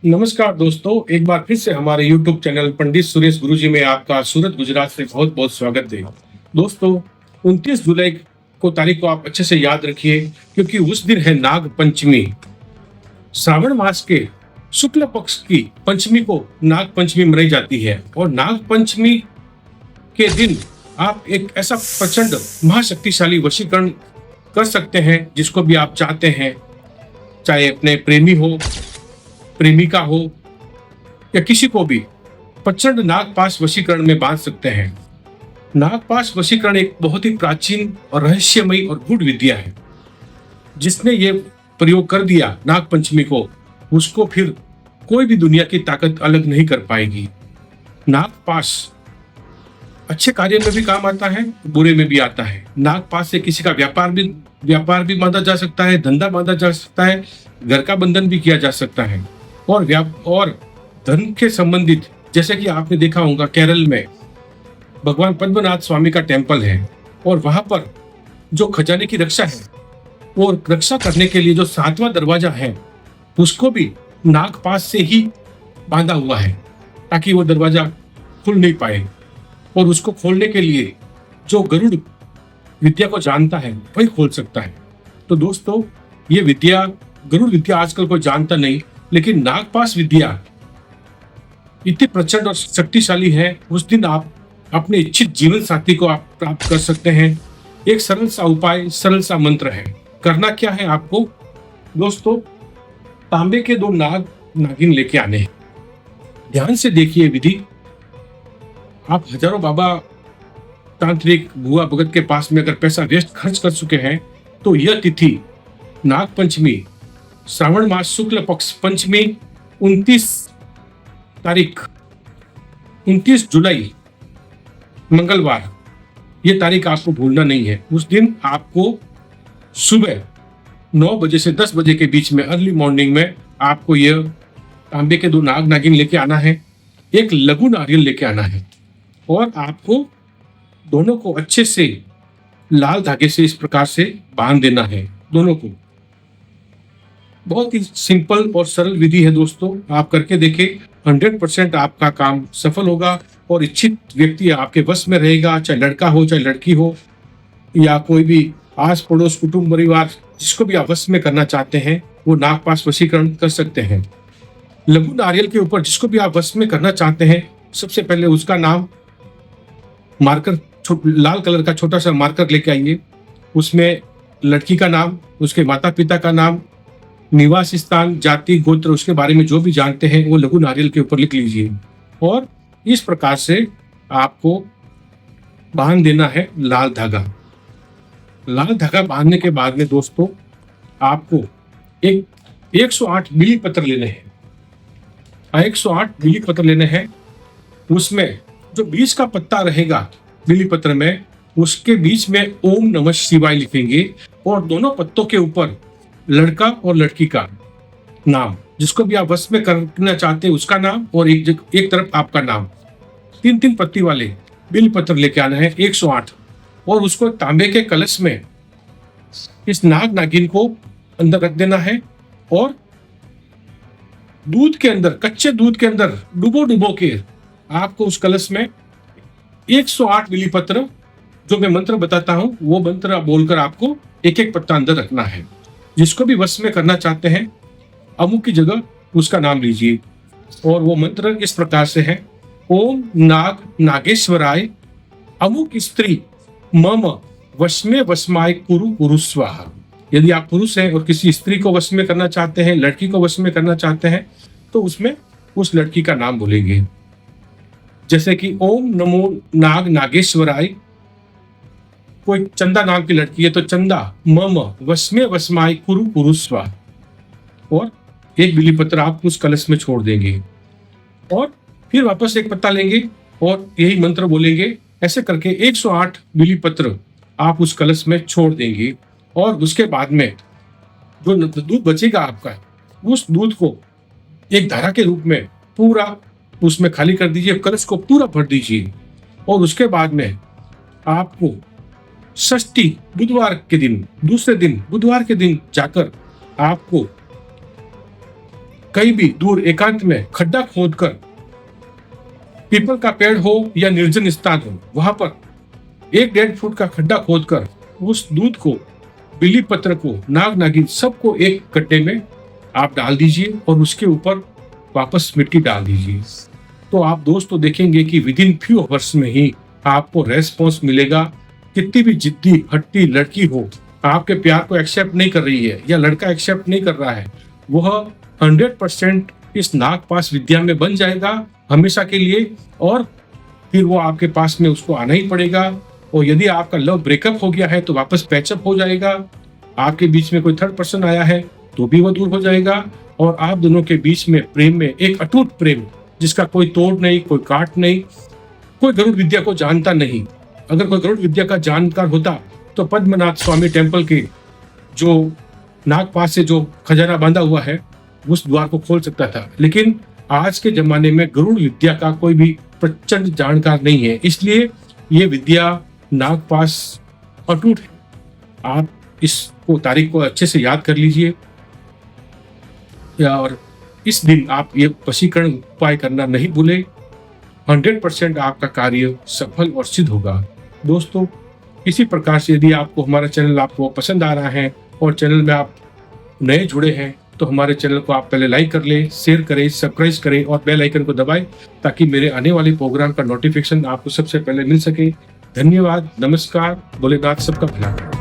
नमस्कार दोस्तों, एक बार फिर से हमारे YouTube चैनल पंडित सुरेश गुरुजी में आपका सूरत गुजरात से बहुत बहुत स्वागत है। दोस्तों, 29 जुलाई को तारीख को आप अच्छे से याद रखिए, क्योंकि उस दिन है नाग पंचमी। श्रावण मास के शुक्ल पक्ष की पंचमी को नाग पंचमी मनाई जाती है और नाग पंचमी के दिन आप एक ऐसा प्रचंड महाशक्तिशाली वशीकरण कर सकते हैं जिसको भी आप चाहते हैं, चाहे अपने प्रेमी हो, प्रेमिका हो या किसी को भी प्रचंड नागपाश वशीकरण में बांध सकते हैं। नागपाश वशीकरण एक बहुत ही प्राचीन और रहस्यमयी और गूढ़ विद्या है। जिसने ये प्रयोग कर दिया नाग पंचमी को, उसको फिर कोई भी दुनिया की ताकत अलग नहीं कर पाएगी। नागपाश अच्छे कार्य में भी काम आता है, बुरे में भी आता है। नागपाश से किसी का व्यापार भी बांधा जा सकता है, धंधा बांधा जा सकता है, घर का बंधन भी किया जा सकता है। और धन के संबंधित, जैसे कि आपने देखा होगा केरल में भगवान पद्मनाभ स्वामी का टेम्पल है और वहां पर जो खजाने की रक्षा है और रक्षा करने के लिए जो 7वां दरवाजा है उसको भी नागपाश से ही बांधा हुआ है, ताकि वो दरवाजा खुल नहीं पाए। और उसको खोलने के लिए जो गरुड़ विद्या को जानता है वही खोल सकता है। तो दोस्तों, ये विद्या, गरुड़ विद्या आजकल कोई जानता नहीं, लेकिन नागपाश विद्या इतनी प्रचंड और शक्तिशाली है। उस दिन आप अपने इच्छित जीवन साथी को आप प्राप्त कर सकते हैं। एक सरल सा उपाय, सरल सा मंत्र है। करना क्या है आपको दोस्तों, तांबे के 2 नागिन लेके आने हैं। ध्यान से देखिए विधि। आप हजारों बाबा, तांत्रिक, बुआ भगत के पास में अगर पैसा वेस्ट खर्च कर चुके हैं, तो यह तिथि नाग पंचमी, श्रावण मास शुक्ल पक्ष पंचमी 29 तारीख 29 जुलाई मंगलवार, ये तारीख आपको भूलना नहीं है। उस दिन आपको सुबह 9 बजे से 10 बजे के बीच में, अर्ली मॉर्निंग में, आपको यह तांबे के 2 नागिन लेके आना है। एक लघु नारियल लेके आना है और आपको दोनों को अच्छे से लाल धागे से इस प्रकार से बांध देना है, दोनों को। बहुत ही सिंपल और सरल विधि है दोस्तों, आप करके देखें। 100% आपका काम सफल होगा और इच्छित व्यक्ति आपके वश में रहेगा, चाहे लड़का हो चाहे लड़की हो या कोई भी आस पड़ोस, कुटुंब, परिवार, जिसको भी आप वश में करना चाहते हैं वो नागपाश वशीकरण कर सकते हैं। लघु नारियल के ऊपर जिसको भी आप वश में करना चाहते हैं, सबसे पहले उसका नाम मार्कर, लाल कलर का छोटा सा मार्कर लेके आइए। उसमें लड़की का नाम, उसके माता पिता का नाम, निवास स्थान, जाति, गोत्र, उसके बारे में जो भी जानते हैं वो लघु नारियल के ऊपर लिख लीजिए। और इस प्रकार से आपको बांध देना है लाल धागा। लाल धागा बांधने के बाद में दोस्तों, आपको 108 बिली पत्र लेने हैं। 108 बिली पत्र लेने हैं। उसमें जो बीच का पत्ता रहेगा बिली पत्र में, उसके बीच में ओम नमः शिवाय लिखेंगे और दोनों पत्तों के ऊपर लड़का और लड़की का नाम, जिसको भी आप वश में करना चाहते हैं उसका नाम, और एक तरफ आपका नाम, 3-3 पत्ती वाले बिल पत्र लेके आना है 108। और उसको तांबे के कलश में इस नाग नागिन को अंदर रख देना है और दूध के अंदर, कच्चे दूध के अंदर डुबो के आपको उस कलश में 108 बिली पत्र, जो मैं मंत्र बताता हूं वो मंत्र बोलकर आपको एक एक पत्ता अंदर रखना है। जिसको भी वश में करना चाहते हैं, अमुक की जगह उसका नाम लीजिए। और वो मंत्र इस प्रकार से है: ओम नाग नागेश्वराय अमुक स्त्री मम वशमे वशमाय कुरु कुरु स्वाहा। यदि आप पुरुष हैं और किसी स्त्री को वश में करना चाहते हैं, लड़की को वश में करना चाहते हैं, तो उसमें उस लड़की का नाम बोलेंगे। जैसे कि ओम नमो नाग नागेश्वराय, कोई चंदा नाम की लड़की है तो चंदा मम वशमे वशमाय कुरु कुरु स्वाहा। और एक बिली पत्र आप उस कलश में छोड़ देंगे और फिर वापस एक पत्ता लेंगे और यही मंत्र बोलेंगे। ऐसे करके 108 बिली पत्र आप उस कलश में छोड़ देंगे। और उसके बाद में जो दूध बचेगा आपका, उस दूध को एक धारा के रूप में पूरा उसमें खाली कर दीजिए, कलश को पूरा भर दीजिए। और उसके बाद में आपको षष्ठी बुधवार के दिन, दूसरे दिन बुधवार के दिन जाकर आपको कहीं भी दूर एकांत में खड्डा खोदकर, पीपल का पेड़ हो या निर्जन स्थान हो, वहां पर 1-1.5 फुट का खड्डा खोदकर उस दूध को, बिल्ली पत्र को, नाग नागिन सबको एक गड्ढे में आप डाल दीजिए और उसके ऊपर वापस मिट्टी डाल दीजिए। तो आप दोस्तों देखेंगे कि विद इन फ्यू आवर्स में ही आपको रेस्पॉन्स मिलेगा। कितनी भी जिद्दी हट्टी लड़की हो, आपके प्यार को एक्सेप्ट नहीं कर रही है या लड़का एक्सेप्ट नहीं कर रहा है, वह 100% इस नागपाश विद्या में बन जाएगा हमेशा के लिए, और फिर वो आपके पास में उसको आना ही पड़ेगा। और यदि आपका लव ब्रेकअप हो गया है तो वापस पैचअप हो जाएगा। आपके बीच में कोई थर्ड पर्सन आया है तो भी वो दूर हो जाएगा, और आप दोनों के बीच में प्रेम में एक अटूट प्रेम, जिसका कोई तोड़ नहीं, कोई काट नहीं। कोई गरुड़ विद्या को जानता नहीं। अगर कोई गरुड़ विद्या का जानकार होता तो पद्मनाथ स्वामी टेम्पल के जो नागपाश से जो खजाना बांधा हुआ है उस द्वार को खोल सकता था, लेकिन आज के जमाने में गरुड़ विद्या का कोई भी प्रचंड जानकार नहीं है, इसलिए ये विद्या नागपाश अटूट है। आप इसको तारीख को अच्छे से याद कर लीजिए, और इस दिन आप ये वशीकरण उपाय करना नहीं भूले। 100% आपका कार्य सफल और सिद्ध होगा। दोस्तों, इसी प्रकार से यदि आपको हमारा चैनल आपको पसंद आ रहा है और चैनल में आप नए जुड़े हैं तो हमारे चैनल को आप पहले लाइक कर लें, शेयर करें, सब्सक्राइब करें और बेल आइकन को दबाएं, ताकि मेरे आने वाले प्रोग्राम का नोटिफिकेशन आपको सबसे पहले मिल सके। धन्यवाद, नमस्कार, भोलेनाथ सबका भला करे।